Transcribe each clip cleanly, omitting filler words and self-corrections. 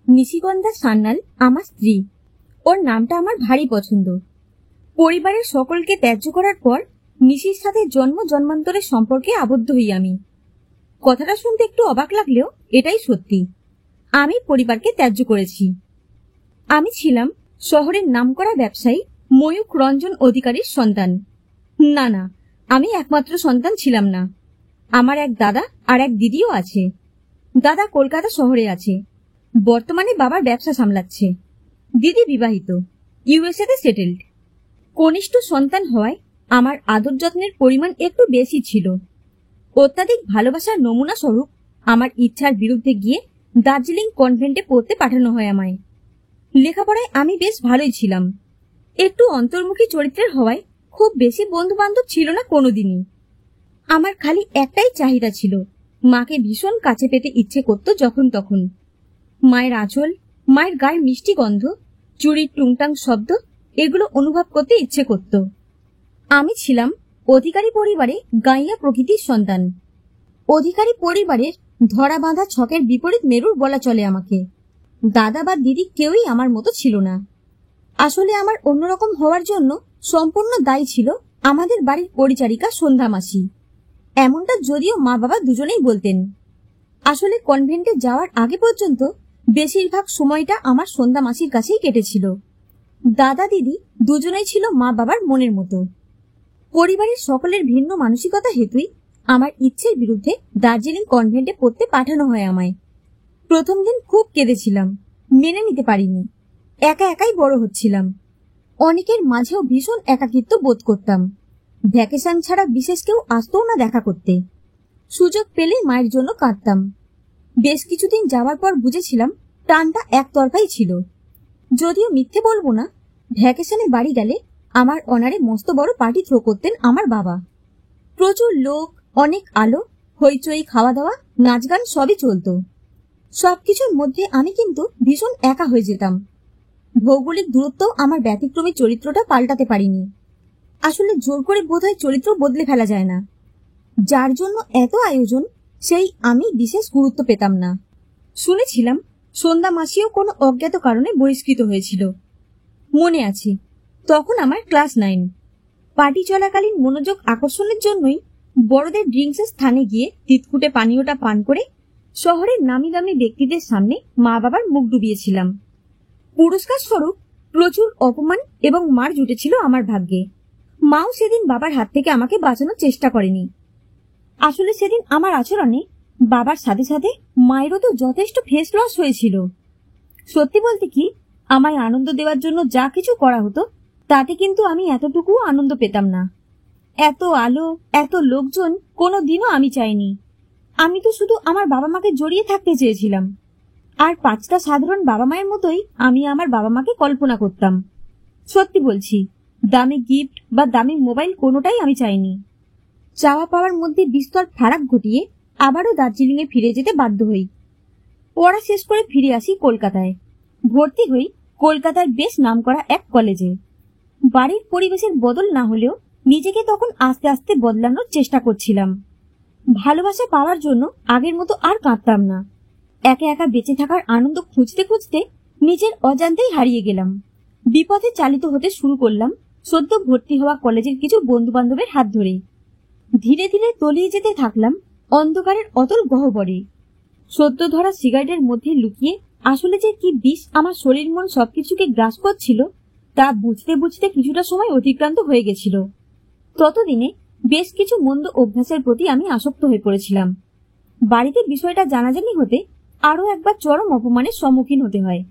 নিশিগন্ধা সান্যাল আমার স্ত্রী। ওর নামটা আমার ভারী পছন্দ। পরিবারের সকলকে ত্যায্য করার পর নিশির সাথে জন্ম জন্মান্তরের সম্পর্কে আবদ্ধ হই আমি। কথাটা শুনতে একটু অবাক লাগলেও এটাই সত্যি। আমি পরিবারকে ত্যায্য করেছি। আমি ছিলাম শহরের নামকরা ব্যবসায়ী ময়ূখ রঞ্জন অধিকারীর সন্তান। না, আমি একমাত্র সন্তান ছিলাম না। আমার এক দাদা আর এক দিদিও আছে। দাদা কলকাতা শহরে আছে, বর্তমানে বাবার ব্যবসা সামলাচ্ছে। দিদি বিবাহিত, ইউএসএতে সেটেলড। কনিষ্ঠ সন্তান হওয়ায় আমার আদর যত্নের পরিমাণ একটু বেশি ছিল। অত্যাধিক ভালোবাসার নমুনা স্বরূপ আমার ইচ্ছার বিরুদ্ধে গিয়ে দার্জিলিং কনভেন্টে পড়তে পাঠানো হয় আমায়। লেখাপড়ায় আমি বেশ ভালোই ছিলাম। একটু অন্তর্মুখী চরিত্রের হওয়ায় খুব বেশি বন্ধু বান্ধব ছিল না কোনোদিনই। আমার খালি একটাই চাহিদা ছিল, মাকে ভীষণ কাছে পেতে ইচ্ছে করত যখন তখন। মায়ের আঁচল, মায়ের গায়ের মিষ্টি গন্ধ, চুরির টুংটাং শব্দ, এগুলো অনুভব করতে ইচ্ছে করত। আমি ছিলাম অধিকারী পরিবারে গাইয়া প্রকৃতির সন্তান। অধিকারী পরিবারের ধরা বাঁধা ছকের বিপরীত মেরুর বলা চলে আমাকে। দাদা বা দিদি কেউই আমার মতো ছিল না। আসলে আমার অন্যরকম হওয়ার জন্য সম্পূর্ণ দায়ী ছিল আমাদের বাড়ির পরিচারিকা সন্ধ্যা মাসি। এমনটা যদিও মা বাবা দুজনেই বলতেন। আসলে কনভেন্টে যাওয়ার আগে পর্যন্ত বেশিরভাগ সময়টা আমার সন্ধ্যা মাসির কাছেই কেটেছিল। দাদা দিদি দুজনেই ছিল মা বাবার মনের মতো। পরিবারের সকলের ভিন্ন মানসিকতা হেতুই আমার ইচ্ছের বিরুদ্ধে দার্জিলিং কনভেন্টে পড়তে পাঠানো হয় আমায়। প্রথম দিন খুব কেঁদেছিলাম, মেনে নিতে পারিনি। একা একাই বড় হচ্ছিলাম। অনেকের মাঝেও ভীষণ একাকিত্ব বোধ করতাম। ভ্যাকেশন ছাড়া বিশেষ কেউ আসতও না দেখা করতে। সুযোগ পেলেই মায়ের জন্য কাঁদতাম। বেশ কিছুদিন যাওয়ার পর বুঝেছিলাম টানটা একতরফাই ছিল। যদিও মিথ্যে বলবো না, ভ্যাকেশনে বাড়ি গেলে আমার অনারে মস্ত বড় পার্টি থ্রো করতেন আমার বাবা। প্রচুর লোক, অনেক আলো, হইচই, খাওয়া দাওয়া, নাচ গান সবই চলত। সবকিছুর মধ্যে আমি কিন্তু ভীষণ একা হয়ে যেতাম। ভৌগোলিক দূরত্বও আমার ব্যতিক্রমী চরিত্রটা পাল্টাতে পারিনি। আসলে জোর করে বোধহয় চরিত্র বদলে ফেলা যায় না। যার জন্য এত আয়োজন, সেই আমি বিশেষ গুরুত্ব পেতাম না। শুনেছিলাম সন্ধ্যা মাসিও কোনো অজ্ঞাত কারণে বহিষ্কৃত হয়েছিল। মনে আছে, তখন আমার ক্লাস 9। পার্টি চলাকালীন মনোযোগ আকর্ষণের জন্যই বড়দের ড্রিঙ্কসের স্থানে গিয়ে তিতকুটে পানীয়টা পান করে শহরের নামি দামি ব্যক্তিদের সামনে মা বাবার মুখ ডুবিয়েছিলাম। পুরস্কার স্বরূপ প্রচুর অপমান এবং মার জুটেছিল আমার ভাগ্যে। মাও সেদিন বাবার হাত থেকে আমাকে বাঁচানোর চেষ্টা করেনি। আসলে সেদিন আমার আচরণে বাবার সাথে সাথে মায়েরও তো যথেষ্ট ফেস লস হয়েছিল। সত্যি বলতে কি, আমায় আনন্দ দেওয়ার জন্য যা কিছু করা হতো তাতে কিন্তু আমি এতটুকুও আনন্দ পেতাম না। এত আলো, এত লোকজন কোনো দিনও আমি চাইনি। আমি তো শুধু আমার বাবা মাকে জড়িয়ে থাকতে চেয়েছিলাম। আর 5টা সাধারণ বাবা মায়ের মতোই আমি আমার বাবা মাকে কল্পনা করতাম। সত্যি বলছি, দামি গিফট বা দামি মোবাইল কোনোটাই আমি চাইনি। চাওয়া পাওয়ার মধ্যে বিস্তর ফারাক ঘটিয়ে আবারও দার্জিলিং এ ফিরে যেতে বাধ্য হই। পড়া শেষ করে ফিরে আসি কলকাতায়। ভর্তি হই কলকাতার বেশ নামকরা এক কলেজে। বাড়ির পরিবেশের বদল না হলেও নিজেকে তখন আস্তে আস্তে বদলানোর চেষ্টা করছিলাম। ভালোবাসা পাওয়ার জন্য আগের মতো আর কাঁদতাম না। একা একা বেঁচে থাকার আনন্দ খুঁজতে খুঁজতে নিজের অজান্তেই হারিয়ে গেলাম। বিপথে চালিত হতে শুরু করলাম সদ্য ভর্তি হওয়া কলেজের কিছু বন্ধু বান্ধবের হাত ধরে। ধীরে ধীরে তলিয়ে যেতে থাকলাম অন্ধকারের অতল গহ্বরে। সদ্য ধরা সিগারেটের মধ্যে লুকিয়ে আসলে যে কি বিষ আমার শরীর মন সবকিছুকে গ্রাস করছিল তা বুঝতে বুঝতে কিছুটা সময় অতিক্রান্ত হয়ে গেছিল। ততদিনে বেশ কিছু মন্দ অভ্যাসের প্রতি আমি আসক্ত হয়ে পড়েছিলাম। বাড়িতে বিষয়টা জানাজানি হতে আরো একবার চরম অপমানের সম্মুখীন হতে হয়।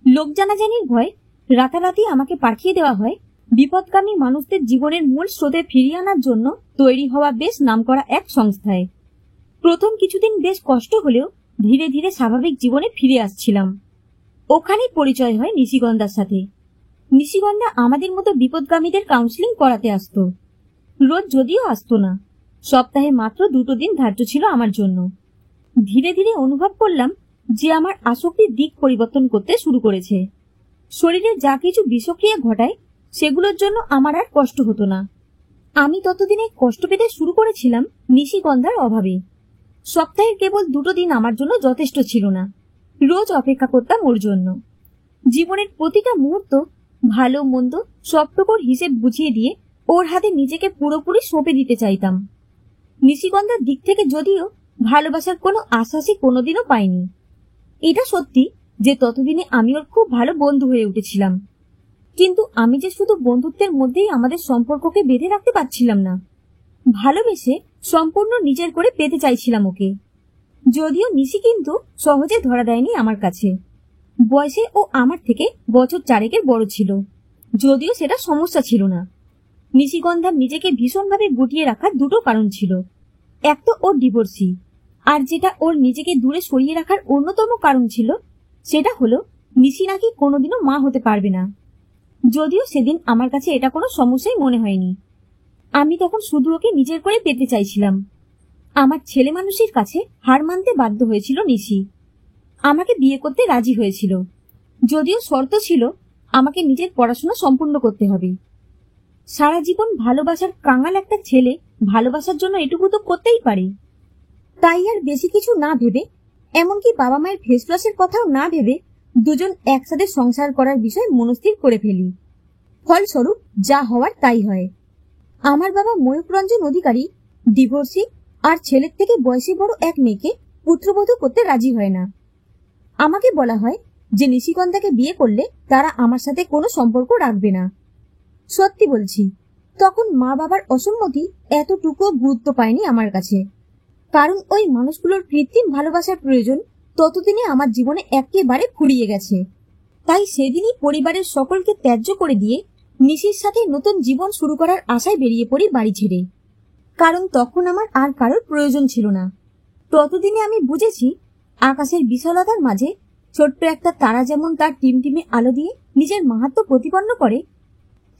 লোক জানাজানির ভয় রাতারাতি আমাকে পাঠিয়ে দেওয়া হয় বিপদগামী মানুষদের জীবনের মূল স্রোতে ফিরিয়ে আনার জন্য তৈরি হওয়া বেশ নামকরা এক সংস্থায়। প্রথম কিছুদিন বেশ কষ্ট হলেও ধীরে ধীরে স্বাভাবিক জীবনে ফিরে আসছিলাম। ওখানেই পরিচয় হয় নিশিগন্ধার সাথে। নিশিগন্ধা আমাদের মতো বিপদগামীদের কাউন্সিলিং করাতে আসতো। রোজ যদিও আসতো না, সপ্তাহে মাত্র 2টো দিন ধার্য ছিল আমার জন্য। ধীরে ধীরে অনুভব করলাম যে আমার আসক্তির দিক পরিবর্তন করতে শুরু করেছে। শরীরে যা কিছু বিষক্রিয়া ঘটায় সেগুলোর জন্য আমার আর কষ্ট হতো না। আমি ততদিনে কষ্ট পেতে শুরু করেছিলাম নিশিগন্ধার অভাবে। সপ্তাহের কেবল 2টো দিন আমার জন্য যথেষ্ট ছিল না। রোজ অপেক্ষা করতাম ওর জন্য। জীবনের প্রতিটা মুহূর্ত, ভালো মন্দ সবটুকুর হিসেব বুঝিয়ে দিয়ে ওর হাতে নিজেকে পুরোপুরি সঁপে দিতে চাইতাম। নিশিগন্ধার দিক থেকে যদিও ভালোবাসার কোনো আশ্বাসই কোনোদিনও পাইনি। এটা সত্যি যে ততদিনে আমি ওর খুব ভালো বন্ধু হয়ে উঠেছিলাম, কিন্তু আমি যে শুধু বন্ধুত্বের মধ্যেই আমাদের সম্পর্ককে বেঁধে রাখতে পারছিলাম না, ভালোবেসে সম্পূর্ণ নিজের করে পেতে চাইছিলাম ওকে। যদিও নিশি কিন্তু সহজে ধরা দেয়নি আমার কাছে। বয়সে ও আমার থেকে বছর 4 বড় ছিল, যদিও সেটা সমস্যা ছিল না। নিশিগন্ধার নিজেকে ভীষণভাবে গুটিয়ে রাখার দুটো কারণ ছিল। এক তো ওর ডিভোর্সি, আর যেটা ওর নিজেকে দূরে সরিয়ে রাখার অন্যতম কারণ ছিল সেটা হলো নিশি নাকি কোনোদিনও মা হতে পারবে না। যদিও সেদিন আমার কাছে এটা কোনো সমস্যাই মনে হয়নি। আমি তখন শুধু ওকে নিজের করে পেতে চাইছিলাম। আমার ছেলে মানুষের কাছে হার মানতে বাধ্য হয়েছিল নিশি। আমাকে বিয়ে করতে রাজি হয়েছিল, যদিও শর্ত ছিল আমাকে নিজের পড়াশোনা সম্পূর্ণ করতে হবে। সারা জীবন ভালোবাসার কাঙাল একটা ছেলে ভালোবাসার জন্য এটুকু তো করতেই পারে। তাই আর বেশি কিছু না ভেবে, এমনকি বাবা মায়ের ফেসলসের কথাও না ভেবে, দুজন একসাথে সংসার করার বিষয় মনস্থির করে ফেলি। ফলস্বরূপ যা হওয়ার তাই হয়। আমার বাবা ময়ূররঞ্জন অধিকারী ডিভোর্সি, আর ছেলের থেকে বয়সে বড় এক মেয়েকে পুত্রবধূ করতে রাজি হয় না। আমাকে বলা হয় যে নিশিগন্ধাকে বিয়ে করলে তারা আমার সাথে কোনো সম্পর্ক রাখবে না। সত্যি বলছি, তখন মা বাবার অসম্মতি এতটুকু গুরুত্ব পায়নি আমার কাছে, কারণ ওই মানুষগুলোর কৃত্রিম ভালোবাসার প্রয়োজন ততদিনে আমার জীবনে একেবারে ফুরিয়ে গেছে। তাই সেদিনই পরিবারের সকলকে ত্যায্য করে দিয়ে নিশির সাথে নতুন জীবন শুরু করার আশায় বেরিয়ে পড়ি বাড়ি ছেড়ে। কারণ তখন আমার আর কারোর প্রয়োজন ছিল না। ততদিনে আমি বুঝেছি আকাশের বিশালতার মাঝে ছোট্ট একটা তারা যেমন তার টিমটিমে আলো দিয়ে নিজের মাহাত্ম্য প্রতিপন্ন করে,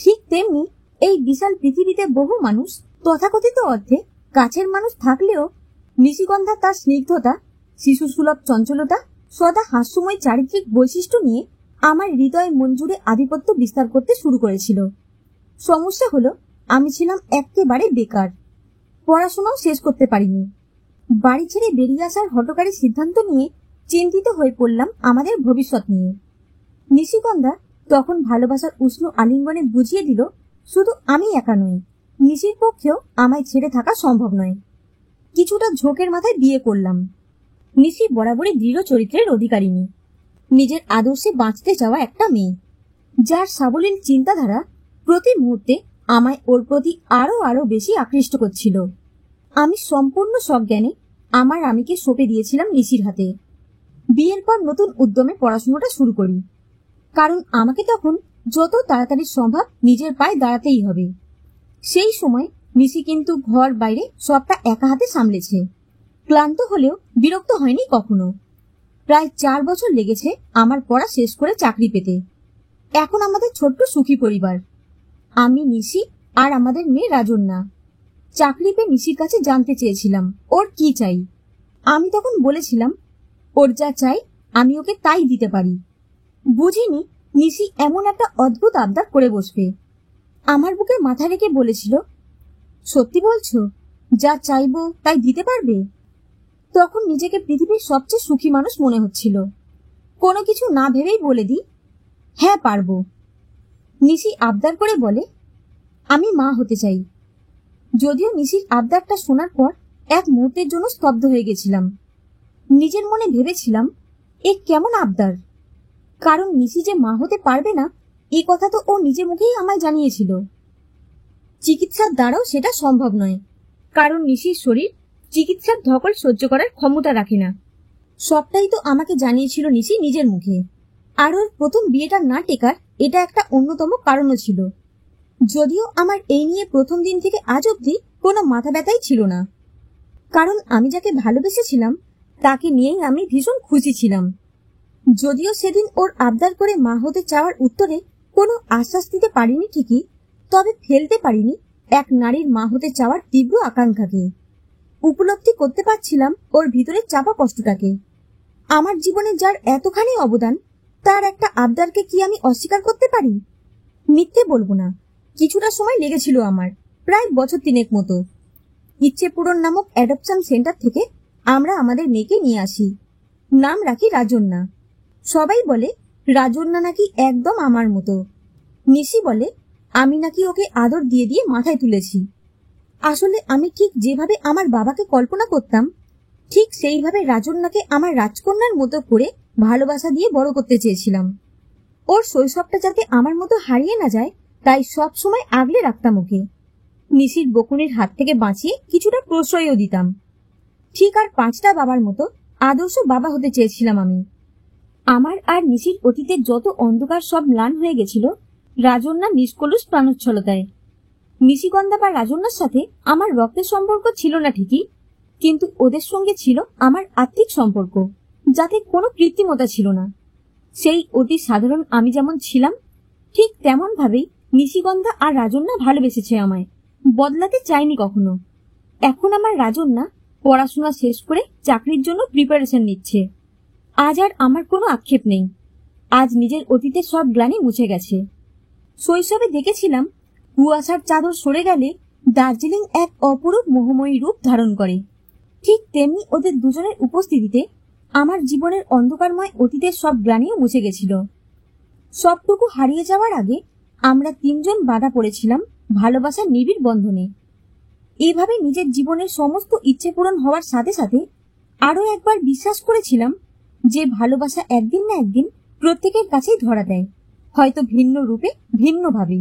ঠিক তেমনি এই বিশাল পৃথিবীতে বহু মানুষ তথাকথিত অর্থে কাছের মানুষ থাকলেও নিশিগন্ধা তার স্নিগ্ধতা, শিশুসুলভ চঞ্চলতা, সদা হাস্যময় চারিত্রিক বৈশিষ্ট্য নিয়ে আমার হৃদয় মন জুড়ে আধিপত্য বিস্তার করতে শুরু করেছিল। সমস্যা হলো আমি ছিলাম একেবারে বেকার, পড়াশোনাও শেষ করতে পারিনি। বাড়ি ছেড়ে বেরিয়ে আসার হঠকারী সিদ্ধান্ত নিয়ে চিন্তিত হয়ে পড়লাম আমাদের ভবিষ্যৎ নিয়ে। নিশিগন্ধা তখন ভালোবাসার উষ্ণ আলিঙ্গনে বুঝিয়ে দিল শুধু আমি একা নই, নিশির পক্ষেও আমায় ছেড়ে থাকা সম্ভব নয়। কিছুটা ঝোঁকের মাথায় বিয়ে করলাম। নিশি বরাবরই দৃঢ় চরিত্রের অধিকারিণী, নিজের আদর্শে বাঁচতে চাওয়া একটা মেয়ে, যার সাবলীল চিন্তাধারা প্রতি মুহূর্তে আমায় ওর প্রতি আরো বেশি আকৃষ্ট করছিল। আমি সম্পূর্ণ সজ্ঞানে আমার আমিকে সঁপে দিয়েছিলাম নিশির হাতে। বিয়ের পর নতুন উদ্যমে পড়াশোনাটা শুরু করি, কারণ আমাকে তখন যত তাড়াতাড়ি সম্ভব নিজের পায়ে দাঁড়াতেই হবে। সেই সময় নিশি কিন্তু ঘর বাইরে সবটা একা হাতে সামলেছে। ক্লান্ত হলেও বিরক্ত হয়নি কখনো। প্রায় 4 বছর লেগেছে আমার পড়া শেষ করে চাকরি পেতে। এখন আমাদের ছোট্ট সুখী পরিবার, আমি, নিশি আর আমাদের মেয়ে রাজন্যা। চাকরি পেয়ে নিশির কাছে জানতে চেয়েছিলাম ওর কি চাই। আমি তখন বলেছিলাম ওর যা চাই আমি ওকে তাই দিতে পারি। বুঝিনি নিশি এমন একটা অদ্ভুত আবদার করে বসবে। আমার বুকে মাথা রেখে বলেছিল, সত্যি বলছো? যা চাইবো তাই দিতে পারবে? তখন নিজেকে পৃথিবীর সবচেয়ে সুখী মানুষ মনে হচ্ছিল। কোনো কিছু না ভেবেই বলে দিই, হ্যাঁ পারবো। নিশি আবদার করে বলে, আমি মা হতে চাই। যদিও নিশির আবদারটা শোনার পর এক মুহূর্তের জন্য স্তব্ধ হয়ে গেছিলাম। নিজের মনে ভেবেছিলাম এ কেমন আবদার, কারণ নিশি যে মা হতে পারবে না এই কথা তো ও নিজে মুখেই আমায় জানিয়েছিল। চিকিৎসার দ্বারাও সেটা সম্ভব নয়, কারণ নিশির শরীর চিকিৎসার ধকল সহ্য করার ক্ষমতা রাখে না। সবটাই তো আমাকে জানিয়েছিল নিশি নিজের মুখে। আর ওর প্রথম বিয়েটা না টেকার এটা একটা অন্যতম কারণও ছিল। যদিও আমার এই নিয়ে প্রথম দিন থেকে আজ অবধি কোনো মাথা ব্যথাই ছিল না, কারণ আমি যাকে ভালোবেসেছিলাম তাকে নিয়েই আমি ভীষণ খুশি ছিলাম। যদিও সেদিন ওর আবদার করে মা হতে চাওয়ার উত্তরে কোনো আশ্বাস দিতে পারিনি ঠিকই, তবে ফেলতে পারিনি এক নারীর মা হতে চাওয়ার তীব্র আকাঙ্ক্ষাকে। উপলব্ধি করতে পারছিলাম ওর ভিতরে চাপা কষ্টটাকে। আমার জীবনে যার এতখানি অবদান, তার একটা আবদারকে কি আমি অস্বীকার করতে পারি? মিথ্যে বলবো না, কিছুটা সময় লেগেছিল আমার, প্রায় বছর 3 মতো। ইচ্ছে পূরণ নামক অ্যাডপশন সেন্টার থেকে আমরা আমাদের মেয়েকে নিয়ে আসি। নাম রাখি রাজন্যা। সবাই বলে রাজন্যা নাকি একদম আমার মতো। নিশি বলে আমি নাকি ওকে আদর দিয়ে দিয়ে মাথায় তুলেছি। আসলে আমি ঠিক যেভাবে আমার বাবাকে কল্পনা করতাম, ঠিক সেইভাবে রাজন্যাকে আমার রাজকন্যার মতো করে ভালোবাসা দিয়ে বড় করতে চেয়েছিলাম। ওর শৈশবটা যাতে আমার মতো হারিয়ে না যায়, তাই সব সময় আগলে রাখতাম ওকে। নিশির বকুনির হাত থেকে বাঁচিয়ে কিছুটা প্রশ্রয়ও দিতাম। ঠিক আর 5টা বাবার মতো আদর্শ বাবা হতে চেয়েছিলাম আমি। আমার আর নিশির অতীতের যত অন্ধকার সব ম্লান হয়ে গেছিল রাজন্যার নিষ্কলুষ প্রাণোচ্ছলতায়। নিশিগন্ধা বা রাজন্যার সাথে আমার রক্তের সম্পর্ক ছিল না ঠিকই, কিন্তু ওদের সঙ্গে ছিল আমার আত্মিক সম্পর্ক, যাতে কোনো কৃত্রিমতা ছিল না। সেই অতি সাধারণ আমি যেমন ছিলাম, ঠিক তেমন ভাবেই নিশিগন্ধা আর রাজন্যা ভালোবেসেছে আমায়, বদলাতে চাইনি কখনো। এখন আমার রাজন্যা পড়াশোনা শেষ করে চাকরির জন্য প্রিপারেশন নিচ্ছে। আজ আর আমার কোনো আক্ষেপ নেই। আজ নিজের অতীতের সব গ্লানি মুছে গেছে। শৈশবে দেখেছিলাম কুয়াশার চাদর সরে গেলে দার্জিলিং এক অপরূপ মোহময়ী রূপ ধারণ করে। ঠিক তেমনি ওদের দুজনের উপস্থিতিতে আমার জীবনের অন্ধকারময় অতীতের সব গ্লানিও মুছে গেছিল। সবটুকু হারিয়ে যাওয়ার আগে আমরা 3জন বাঁধা পড়েছিলাম ভালোবাসার নিবিড় বন্ধনে। এভাবে নিজের জীবনের সমস্ত ইচ্ছে পূরণ হওয়ার সাথে সাথে আরো একবার বিশ্বাস করেছিলাম যে ভালোবাসা একদিন না একদিন প্রত্যেকের কাছেই ধরা দেয়, হয়তো ভিন্ন রূপে, ভিন্নভাবে।